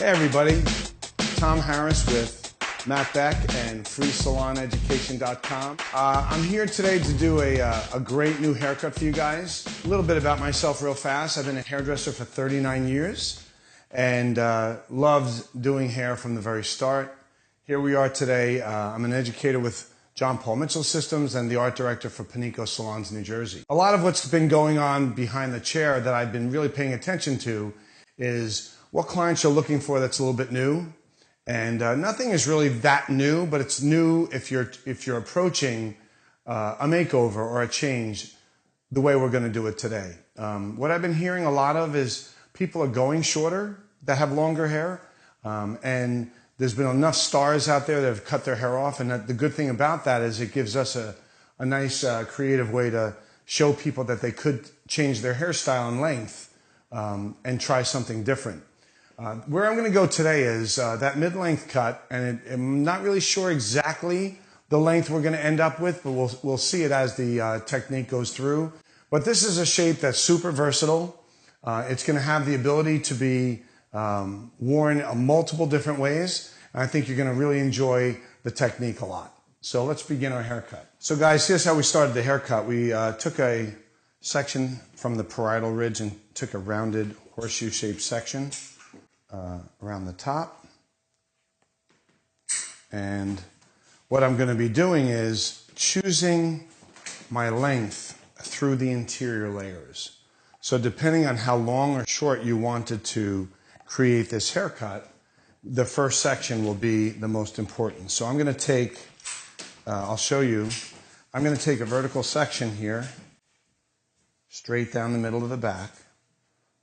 Hey everybody, Tom Harris with Matt Beck and freesaloneducation.com. I'm here today to do a great new haircut for you guys. A little bit about myself real fast. I've been a hairdresser for 39 years and loved doing hair from the very start. Here we are today. I'm an educator with John Paul Mitchell Systems and the art director for Panico Salons, New Jersey. A lot of what's been going on behind the chair that I've been really paying attention to is what clients are looking for that's a little bit new. And nothing is really that new, but it's new if you're approaching a makeover or a change the way we're going to do it today. What I've been hearing a lot of is people are going shorter that have longer hair, and there's been enough stars out there that have cut their hair off, and the good thing about that is it gives us a nice creative way to show people that they could change their hairstyle and length and try something different. Where I'm going to go today is that mid-length cut, and I'm not really sure exactly the length we're going to end up with, but we'll see it as the technique goes through. But this is a shape that's super versatile. It's going to have the ability to be worn multiple different ways, and I think you're going to really enjoy the technique a lot. So let's begin our haircut. So guys, here's how we started the haircut. We took a section from the parietal ridge and took a rounded horseshoe-shaped section around the top. And what I'm going to be doing is choosing my length through the interior layers. So depending on how long or short you wanted to create this haircut, the first section will be the most important. So I'm going to take, I'll show you, I'm going to take a vertical section here, straight down the middle of the back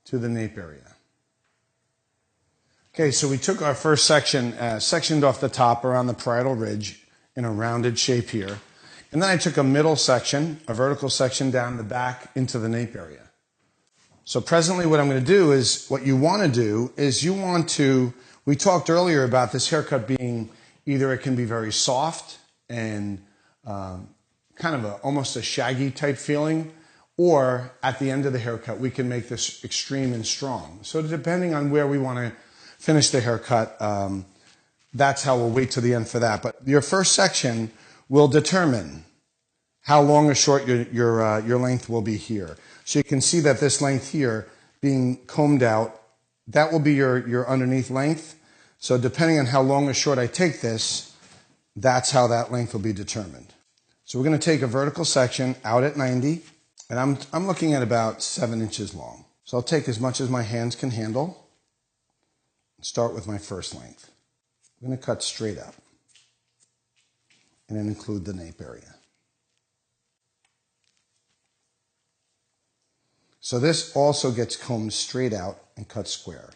to the nape area. Okay, so we took our first section, sectioned off the top around the parietal ridge in a rounded shape here. And then I took a middle section, a vertical section down the back into the nape area. So presently what I'm going to do is, what you want to do is you want to, we talked earlier about this haircut being either it can be very soft and kind of almost a shaggy type feeling, or at the end of the haircut we can make this extreme and strong. So depending on where we want to finish the haircut, that's how we'll wait till the end for that. But your first section will determine how long or short your length will be here. So you can see that this length here being combed out, that will be your underneath length. So depending on how long or short I take this, that's how that length will be determined. So we're going to take a vertical section out at 90, and I'm looking at about 7 inches long. So I'll take as much as my hands can handle. Start with my first length. I'm going to cut straight up and then include the nape area. So this also gets combed straight out and cut square.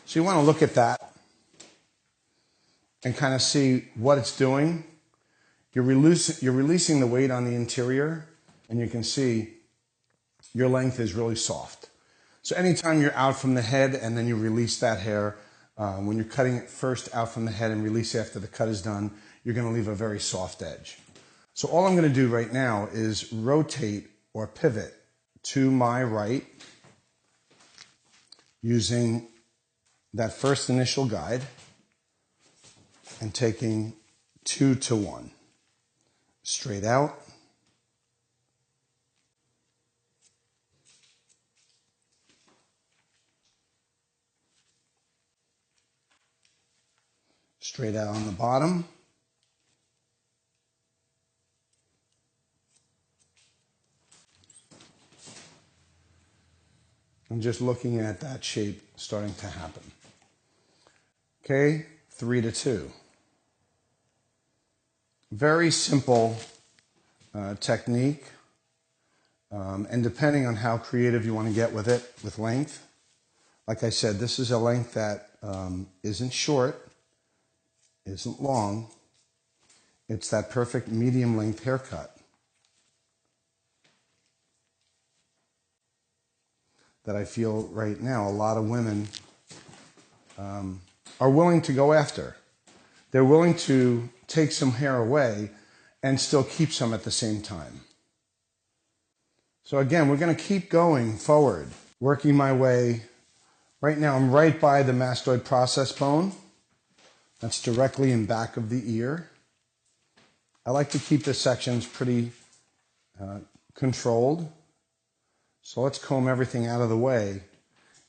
So you want to look at that and kind of see what it's doing. You're releasing the weight on the interior, and you can see your length is really soft. So anytime you're out from the head and then you release that hair, when you're cutting it first out from the head and release after the cut is done, you're going to leave a very soft edge. So all I'm going to do right now is rotate or pivot to my right using that first initial guide and taking 2 to 1. Straight out. Straight out on the bottom. I'm just looking at that shape starting to happen. Okay, 3 to 2. Very simple technique, and depending on how creative you want to get with it, with length. Like I said, this is a length that isn't short, isn't long. It's that perfect medium length haircut that I feel right now a lot of women are willing to go after. They're willing to take some hair away and still keep some at the same time. So again, we're going to keep going forward, working my way Right now I'm right by the mastoid process bone. That's directly in back of the ear. I like to keep the sections pretty controlled. So let's comb everything out of the way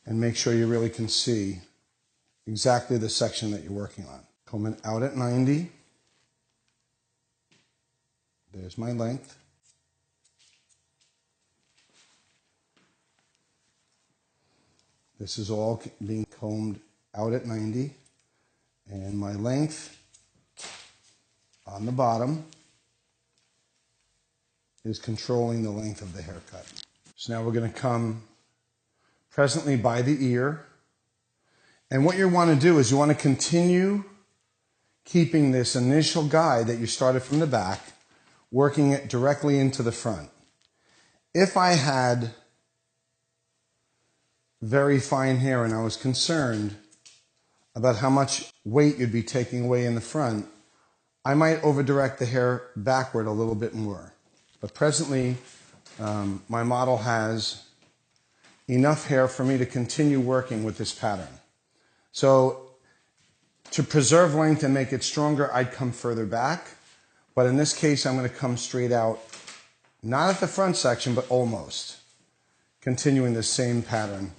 and make sure you really can see exactly the section that you're working on. Comb it out at 90. There's my length. This is all being combed out at 90. And my length on the bottom is controlling the length of the haircut. So now we're going to come presently by the ear. And what you want to do is you want to continue keeping this initial guide that you started from the back, working it directly into the front. If I had very fine hair and I was concerned about how much weight you'd be taking away in the front, I might over-direct the hair backward a little bit more. But presently, my model has enough hair for me to continue working with this pattern. So to preserve length and make it stronger, I'd come further back. But in this case, I'm going to come straight out, not at the front section, but almost, continuing the same pattern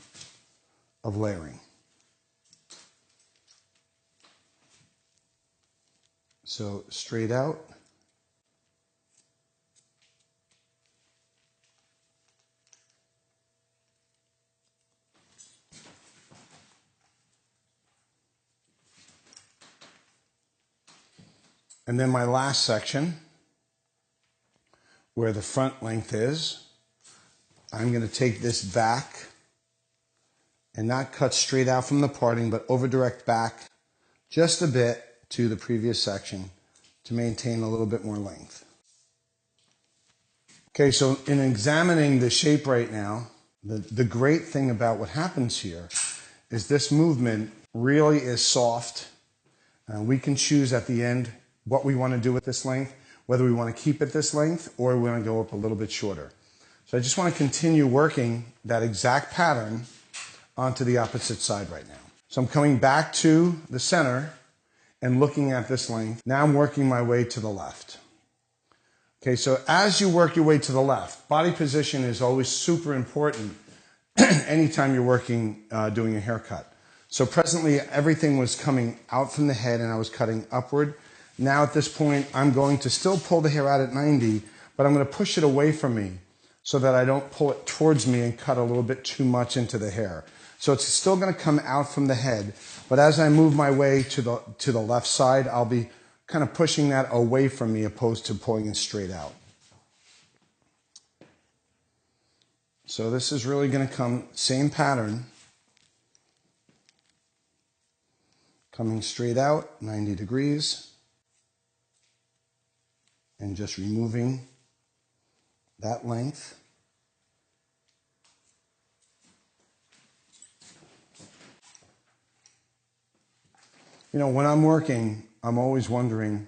of layering. So straight out. And then my last section, where the front length is, I'm going to take this back and not cut straight out from the parting, but over direct back just a bit to the previous section to maintain a little bit more length. Okay, so in examining the shape right now, the great thing about what happens here is this movement really is soft. We can choose at the end what we want to do with this length, whether we want to keep it this length or we want to go up a little bit shorter. So I just want to continue working that exact pattern onto the opposite side right now. So I'm coming back to the center and looking at this length. Now I'm working my way to the left. Okay, so as you work your way to the left, body position is always super important anytime you're working, doing a haircut. So presently everything was coming out from the head and I was cutting upward. Now at this point, I'm going to still pull the hair out at 90, but I'm going to push it away from me so that I don't pull it towards me and cut a little bit too much into the hair. So it's still going to come out from the head, but as I move my way to the left side, I'll be kind of pushing that away from me opposed to pulling it straight out. So this is really going to come, same pattern, coming straight out, 90 degrees. And just removing that length. You know, when I'm working, I'm always wondering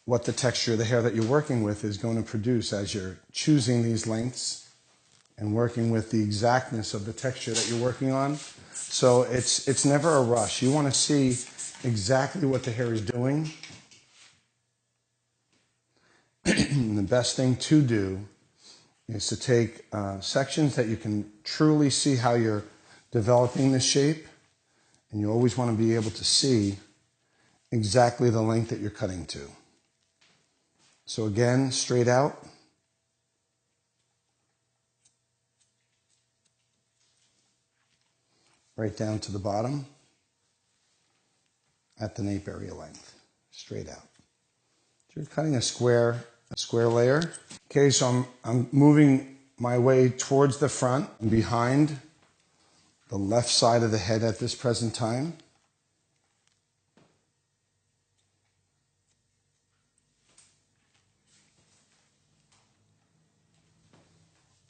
what the texture of the hair that you're working with is going to produce as you're choosing these lengths and working with the exactness of the texture that you're working on. So it's never a rush. You want to see exactly what the hair is doing. And the best thing to do is to take sections that you can truly see how you're developing the shape, and you always want to be able to see exactly the length that you're cutting to. So again, straight out. Right down to the bottom at the nape area length, straight out. So you're cutting a square layer. Okay, so I'm moving my way towards the front and behind the left side of the head at this present time.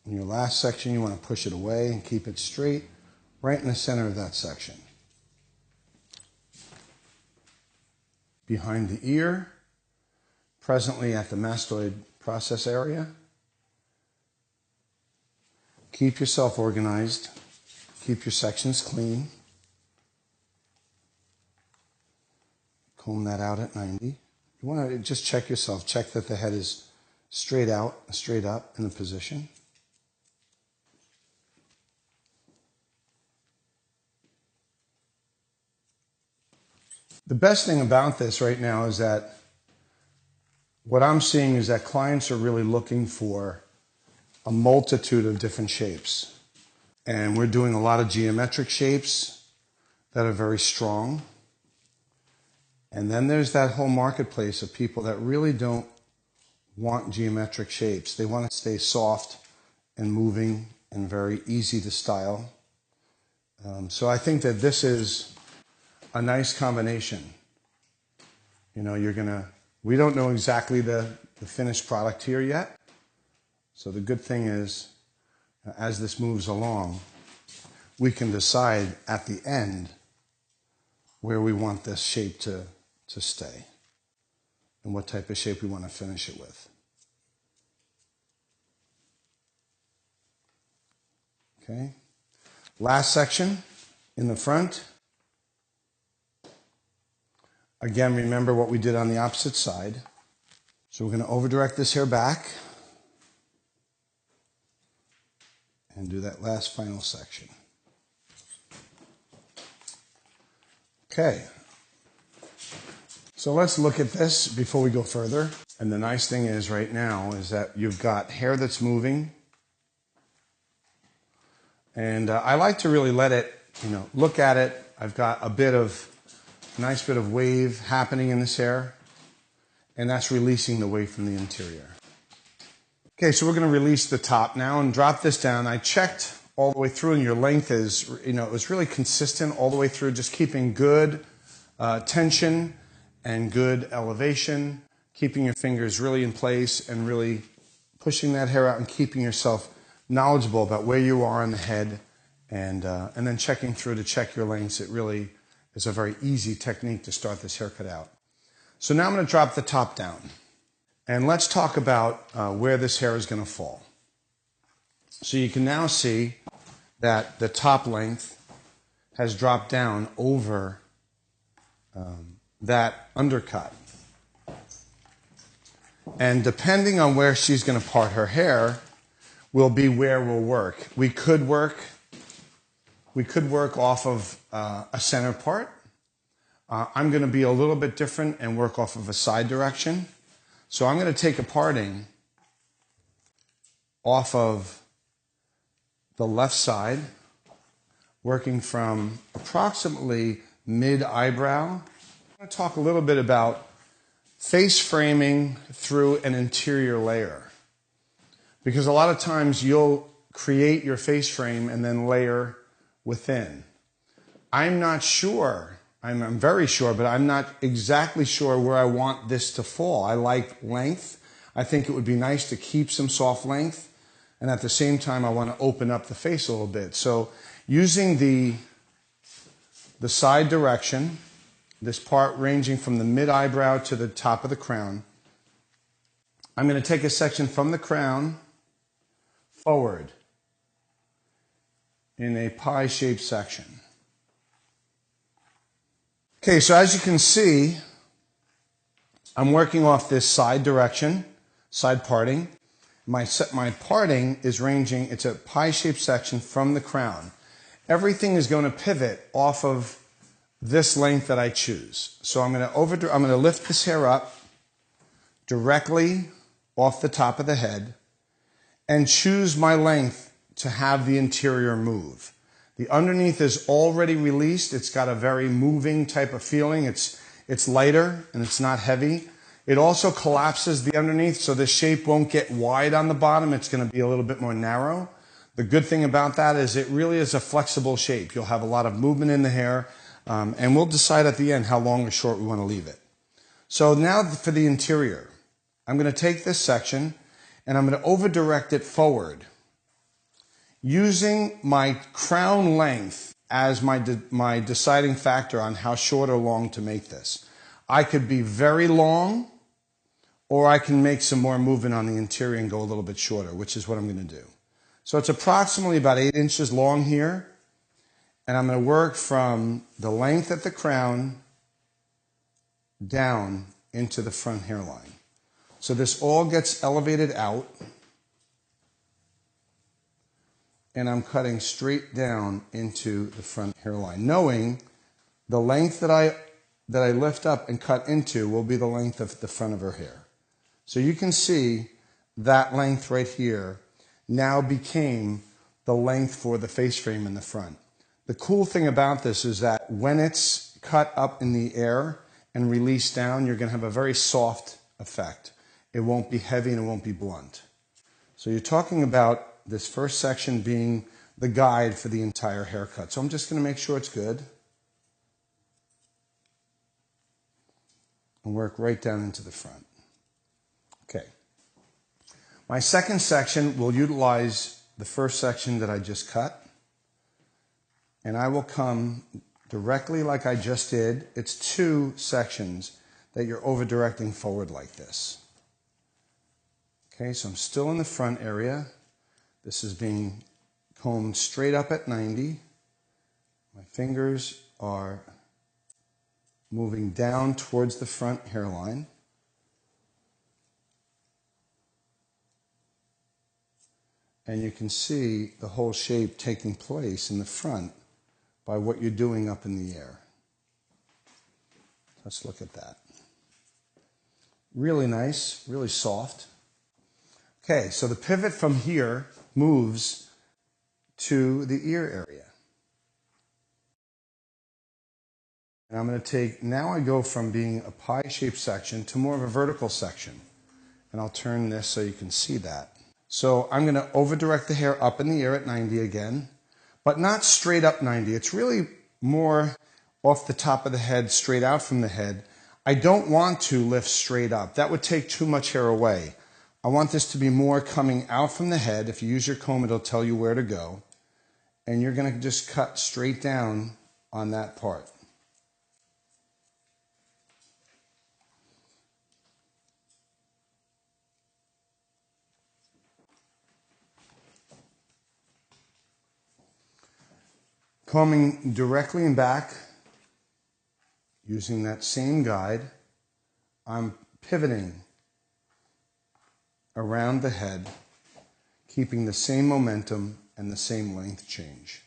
In your last section, you want to push it away and keep it straight, right in the center of that section. Behind the ear, presently at the mastoid process area. Keep yourself organized. Keep your sections clean. Comb that out at 90. You want to just check yourself. Check that the head is straight out, straight up in the position. The best thing about this right now is that what I'm seeing is that clients are really looking for a multitude of different shapes. And we're doing a lot of geometric shapes that are very strong. And then there's that whole marketplace of people that really don't want geometric shapes. They want to stay soft and moving and very easy to style. So I think that this is a nice combination. You know, we don't know exactly the finished product here yet. So the good thing is, as this moves along, we can decide at the end where we want this shape to stay and what type of shape we want to finish it with. Okay. Last section in the front. Again, remember what we did on the opposite side. So we're going to overdirect this hair back and do that last final section. Okay. So let's look at this before we go further. And the nice thing is right now is that you've got hair that's moving. And I like to really let it, look at it. I've got a nice bit of wave happening in this hair. And that's releasing the weight from the interior. Okay, so we're going to release the top now and drop this down. I checked all the way through, and your length is, it was really consistent all the way through, just keeping good tension and good elevation, keeping your fingers really in place and really pushing that hair out and keeping yourself knowledgeable about where you are on the head, and then checking through to check your lengths. It really is a very easy technique to start this haircut out. So now I'm going to drop the top down. And let's talk about where this hair is going to fall. So you can now see that the top length has dropped down over that undercut. And depending on where she's going to part her hair will be where we'll work. We could work off of a center part. I'm going to be a little bit different and work off of a side direction. So I'm going to take a parting off of the left side, working from approximately mid-eyebrow. I'm going to talk a little bit about face framing through an interior layer. Because a lot of times you'll create your face frame and then layer within. I'm not sure. I'm very sure, but I'm not exactly sure where I want this to fall. I like length. I think it would be nice to keep some soft length. And at the same time, I want to open up the face a little bit. So using the side direction, this part ranging from the mid-eyebrow to the top of the crown, I'm going to take a section from the crown forward in a pie-shaped section. Okay, so as you can see, I'm working off this side direction, side parting. My parting is ranging, it's a pie-shaped section from the crown. Everything is going to pivot off of this length that I choose. So I'm going to lift this hair up directly off the top of the head and choose my length to have the interior move. The underneath is already released. It's got a very moving type of feeling. It's lighter and it's not heavy. It also collapses the underneath, so the shape won't get wide on the bottom. It's going to be a little bit more narrow. The good thing about that is it really is a flexible shape. You'll have a lot of movement in the hair, and we'll decide at the end how long or short we want to leave it. So now for the interior. I'm going to take this section and I'm going to over-direct it forward, using my crown length as my deciding factor on how short or long to make this. I could be very long, or I can make some more movement on the interior and go a little bit shorter, which is what I'm going to do. So it's approximately about 8 inches long here. And I'm going to work from the length at the crown down into the front hairline. So this all gets elevated out, and I'm cutting straight down into the front hairline, knowing the length that I lift up and cut into will be the length of the front of her hair. So you can see that length right here now became the length for the face frame in the front. The cool thing about this is that when it's cut up in the air and released down, you're going to have a very soft effect. It won't be heavy and it won't be blunt. So you're talking about this first section being the guide for the entire haircut. So I'm just going to make sure it's good and work right down into the front. Okay. My second section will utilize the first section that I just cut, and I will come directly like I just did. It's two sections that you're over directing forward like this. Okay, so I'm still in the front area. This is being combed straight up at 90. My fingers are moving down towards the front hairline. And you can see the whole shape taking place in the front by what you're doing up in the air. Let's look at that. Really nice, really soft. Okay, so the pivot from here moves to the ear area. And I'm going to take, now I go from being a pie-shaped section to more of a vertical section. And I'll turn this so you can see that. So I'm going to over-direct the hair up in the air at 90 again, but not straight up 90. It's really more off the top of the head, straight out from the head. I don't want to lift straight up. That would take too much hair away. I want this to be more coming out from the head. If you use your comb, it'll tell you where to go. And you're going to just cut straight down on that part. Combing directly and back, using that same guide, I'm pivoting around the head, keeping the same momentum and the same length change.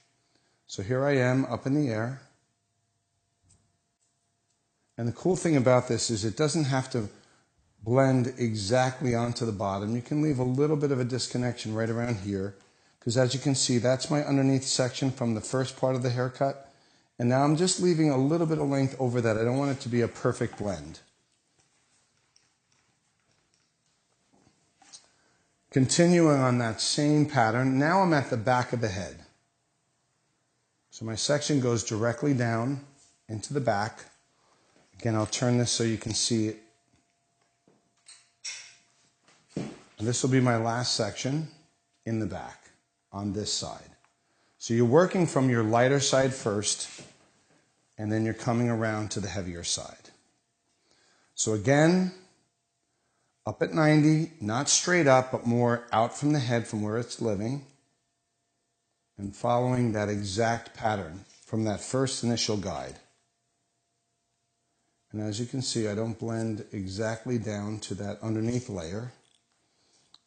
So here I am up in the air. And the cool thing about this is it doesn't have to blend exactly onto the bottom. You can leave a little bit of a disconnection right around here, because as you can see, that's my underneath section from the first part of the haircut. And now I'm just leaving a little bit of length over that. I don't want it to be a perfect blend. Continuing on that same pattern, now I'm at the back of the head. So my section goes directly down into the back. Again, I'll turn this so you can see it. And this will be my last section in the back on this side. So you're working from your lighter side first, and then you're coming around to the heavier side. So again, up at 90, not straight up, but more out from the head from where it's living, and following that exact pattern from that first initial guide. And as you can see, I don't blend exactly down to that underneath layer.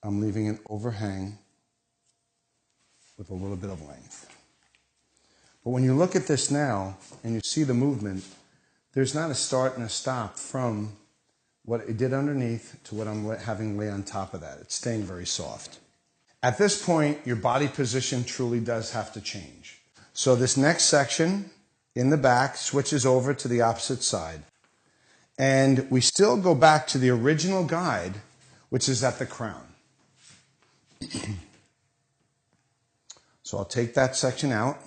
I'm leaving an overhang with a little bit of length. But when you look at this now and you see the movement, there's not a start and a stop from what it did underneath to what I'm having lay on top of that. It's staying very soft. At this point, your body position truly does have to change. So this next section in the back switches over to the opposite side. And we still go back to the original guide, which is at the crown. So I'll take that section out,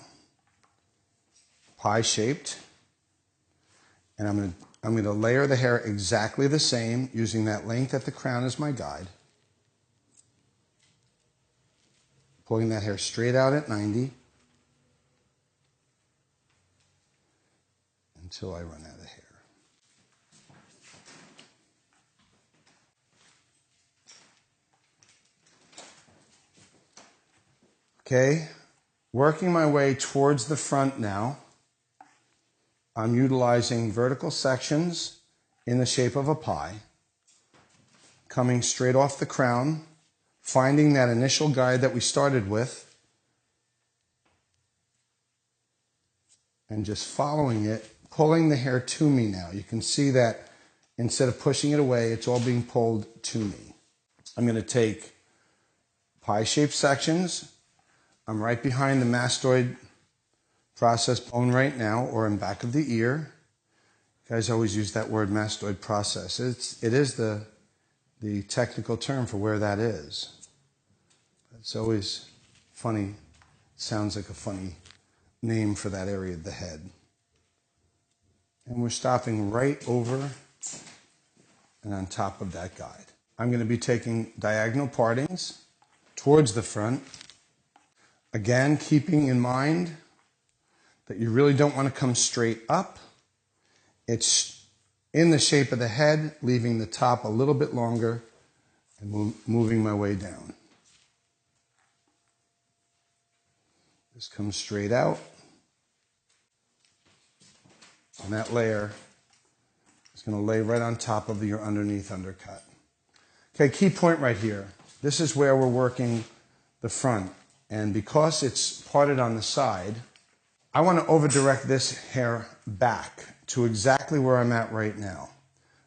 pie-shaped, and I'm going to layer the hair exactly the same, using that length at the crown as my guide. Pulling that hair straight out at 90 until I run out of hair. Okay, Working my way towards the front now, I'm utilizing vertical sections in the shape of a pie, coming straight off the crown, finding that initial guide that we started with, and just following it, pulling the hair to me now. You can see that instead of pushing it away, it's all being pulled to me. I'm going to take pie-shaped sections. I'm right behind the mastoid process bone right now, or in back of the ear. You guys always use that word mastoid process. It is the technical term for where that is. It's always funny. Sounds like a funny name for that area of the head. And we're stopping right over and on top of that guide. I'm going to be taking diagonal partings towards the front. Again, keeping in mind that you really don't want to come straight up. It's in the shape of the head, leaving the top a little bit longer and moving my way down. This comes straight out. And that layer is going to lay right on top of your underneath undercut. Okay, key point right here. This is where we're working the front. And because it's parted on the side, I want to over-direct this hair back to exactly where I'm at right now.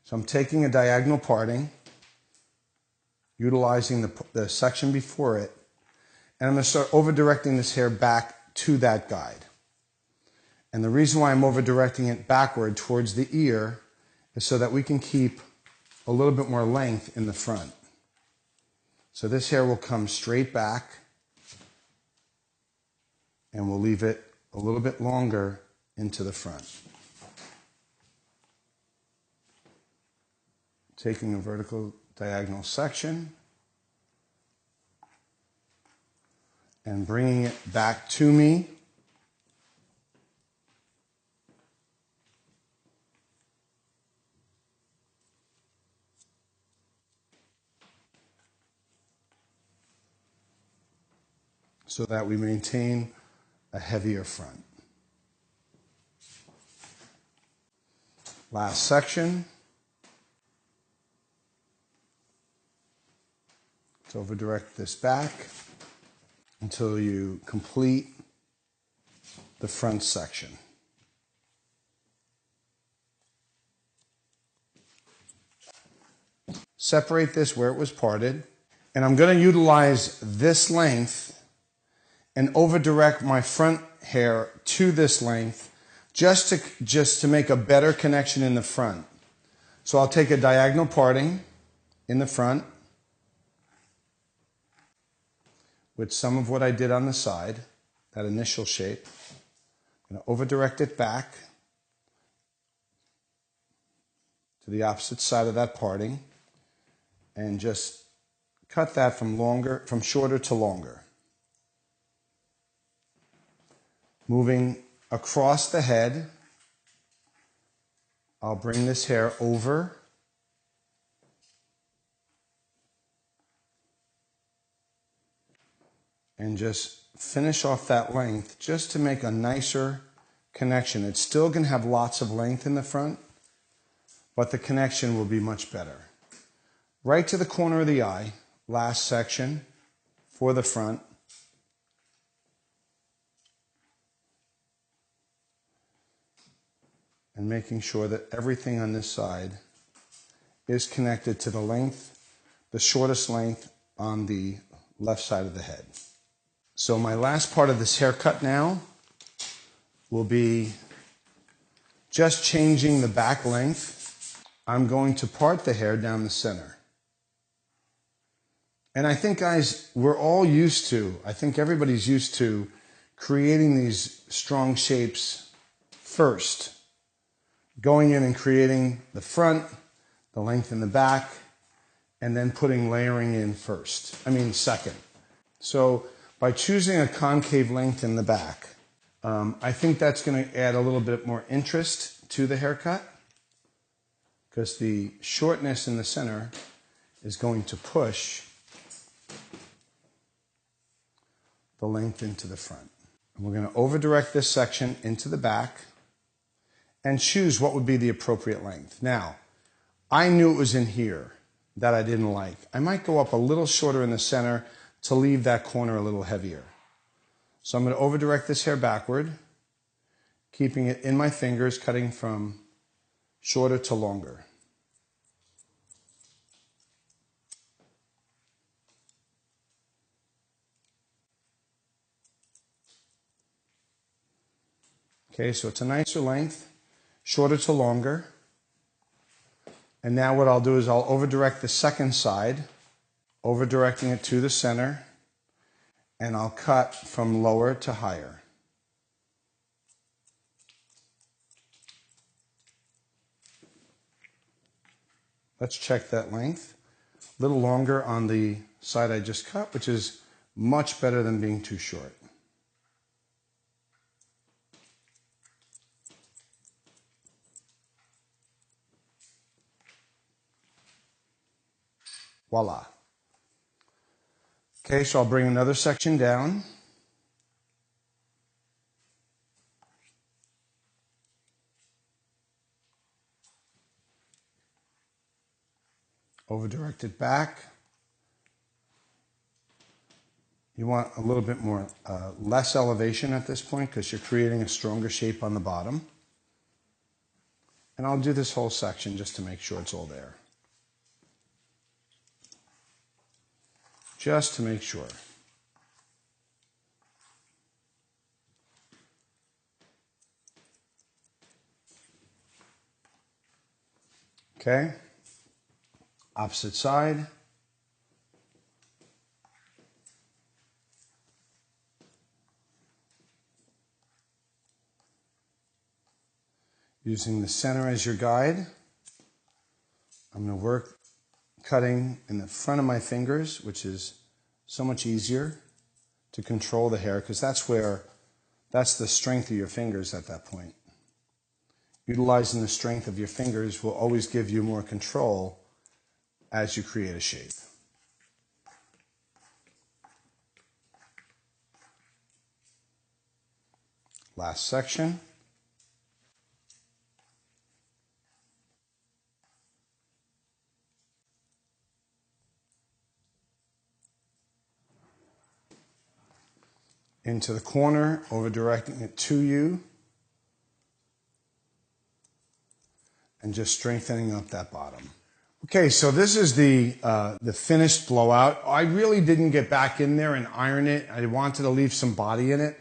So I'm taking a diagonal parting, utilizing the section before it, and I'm going to start over-directing this hair back to that guide. And the reason why I'm over-directing it backward towards the ear is so that we can keep a little bit more length in the front. So this hair will come straight back, and we'll leave it a little bit longer into the front. Taking a vertical diagonal section and bringing it back to me. So that we maintain a heavier front. Last section. Let's over-direct this back until you complete the front section. Separate this where it was parted, and I'm going to utilize this length and over-direct my front hair to this length just to make a better connection in the front. So I'll take a diagonal parting in the front with some of what I did on the side, that initial shape. I'm going to over-direct it back to the opposite side of that parting and just cut that from shorter to longer. Moving across the head, I'll bring this hair over and just finish off that length just to make a nicer connection. It's still going to have lots of length in the front, but the connection will be much better. Right to the corner of the eye, last section for the front. And making sure that everything on this side is connected to the length, the shortest length on the left side of the head. So my last part of this haircut now will be just changing the back length. I'm going to part the hair down the center. And I think, guys, we're all used to, I think everybody's used to creating these strong shapes first. Going in and creating the front, the length in the back, and then putting layering in second. So by choosing a concave length in the back, I think that's going to add a little bit more interest to the haircut because the shortness in the center is going to push the length into the front. And we're going to over direct this section into the back and choose what would be the appropriate length. Now, I knew it was in here that I didn't like. I might go up a little shorter in the center to leave that corner a little heavier. So I'm going to over direct this hair backward, keeping it in my fingers, cutting from shorter to longer. Okay, so it's a nicer length, shorter to longer. And now what I'll do is I'll over direct the second side, over directing it to the center, and I'll cut from lower to higher. Let's check that length. A little longer on the side I just cut, which is much better than being too short. Voila. Okay, so I'll bring another section down. Over direct it back. You want a little bit more, less elevation at this point because you're creating a stronger shape on the bottom. And I'll do this whole section just to make sure it's all there. Just to make sure. Okay. Opposite side. Using the center as your guide, I'm going to work cutting in the front of my fingers, which is so much easier to control the hair because that's the strength of your fingers at that point. Utilizing the strength of your fingers will always give you more control as you create a shape. Last section. Into the corner, over directing it to you, and just strengthening up that bottom. Okay, so this is the finished blowout. I really didn't get back in there and iron it. I wanted to leave some body in it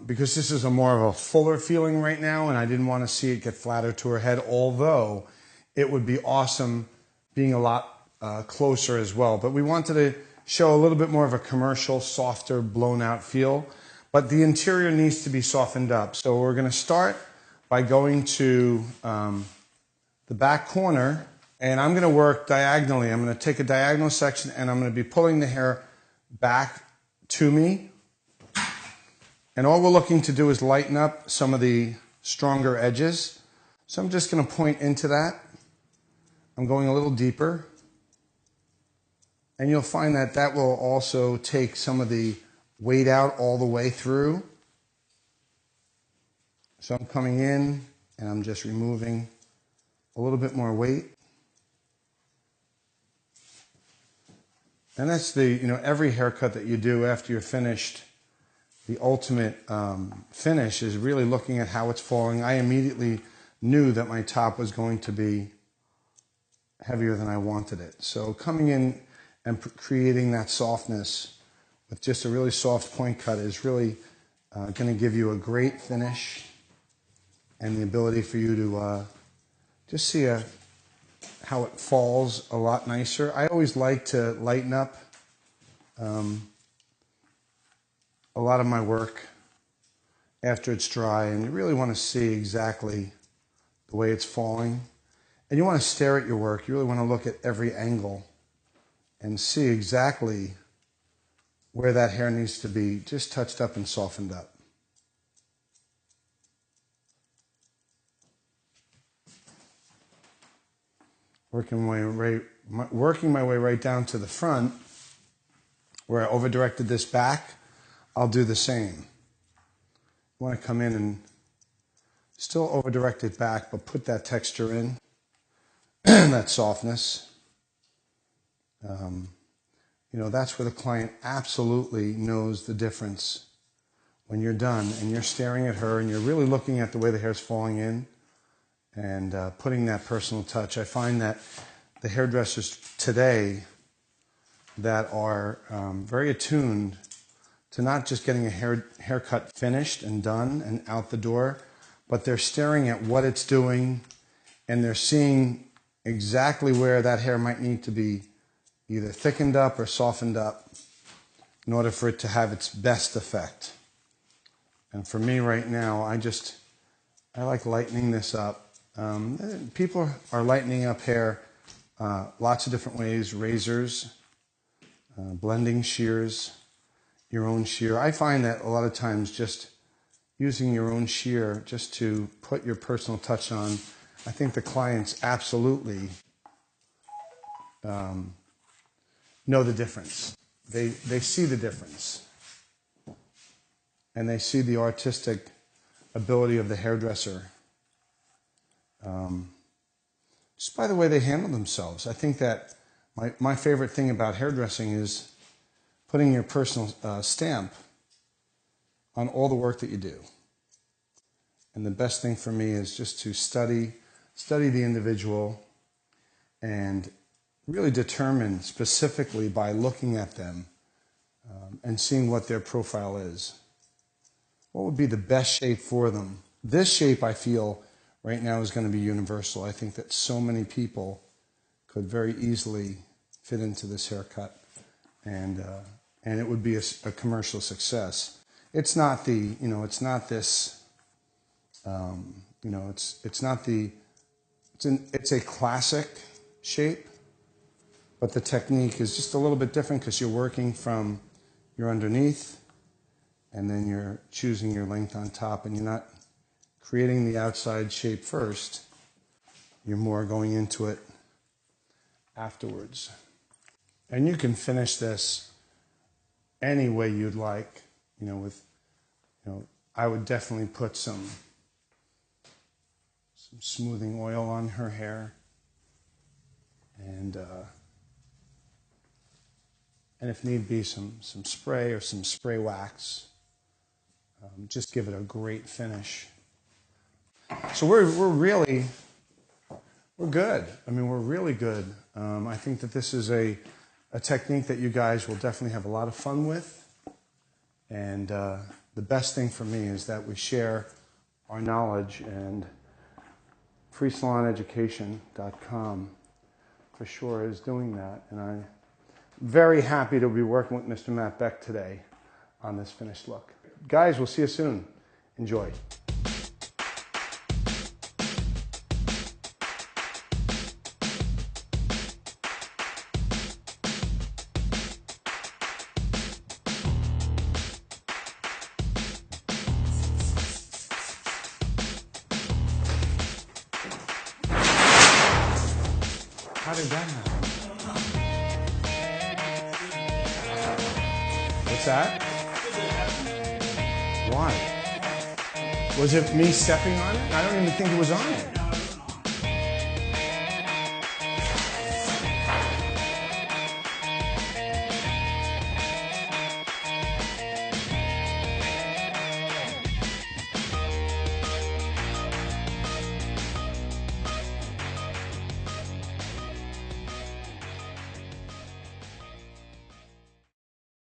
because this is a more of a fuller feeling right now, and I didn't want to see it get flatter to her head, although it would be awesome being a lot closer as well. But we wanted to show a little bit more of a commercial, softer, blown out feel. But the interior needs to be softened up. So we're going to start by going to the back corner, and I'm going to work diagonally. I'm going to take a diagonal section, and I'm going to be pulling the hair back to me. And all we're looking to do is lighten up some of the stronger edges. So I'm just going to point into that. I'm going a little deeper. And you'll find that that will also take some of the weight out all the way through. So I'm coming in and I'm just removing a little bit more weight. And that's every haircut that you do after you're finished, the ultimate finish is really looking at how it's falling. I immediately knew that my top was going to be heavier than I wanted it. So coming in and creating that softness with just a really soft point cut is really going to give you a great finish and the ability for you to just see how it falls a lot nicer. I always like to lighten up a lot of my work after it's dry, and you really want to see exactly the way it's falling. And you want to stare at your work. You really want to look at every angle and see exactly where that hair needs to be just touched up and softened up. Working my way right down to the front where I over directed this back, I'll do the same. want to come in and still over-direct it back, but put that texture in, that softness. That's where the client absolutely knows the difference when you're done and you're staring at her and you're really looking at the way the hair's falling in and putting that personal touch. I find that the hairdressers today that are very attuned to not just getting a haircut finished and done and out the door, but they're staring at what it's doing and they're seeing exactly where that hair might need to be either thickened up or softened up in order for it to have its best effect. And for me right now, I like lightening this up. People are lightening up hair lots of different ways: razors, blending shears, your own shear. I find that a lot of times just using your own shear just to put your personal touch on, I think the clients absolutely know the difference. They see the difference. And they see the artistic ability of the hairdresser. Just by the way they handle themselves. I think that my favorite thing about hairdressing is putting your personal stamp on all the work that you do. And the best thing for me is just to study the individual and really determine specifically by looking at them and seeing what their profile is. What would be the best shape for them? This shape, I feel, right now is going to be universal. I think that so many people could very easily fit into this haircut, and it would be a commercial success. It's not the, it's not this, it's a classic shape, but the technique is just a little bit different because you're working from your underneath, and then you're choosing your length on top, and you're not creating the outside shape first. You're more going into it afterwards. And you can finish this any way you'd like, I would definitely put some smoothing oil on her hair, and if need be, some spray or some spray wax. Just give it a great finish. So we're good. I mean, we're really good. I think that this is a technique that you guys will definitely have a lot of fun with. And the best thing for me is that we share our knowledge, and freesaloneducation.com for sure is doing that. And I'm very happy to be working with Mr. Matt Beck today on this finished look. Guys, we'll see you soon. Enjoy. How did that happen? What's that? Why? Was it me stepping on it? I don't even think it was on it.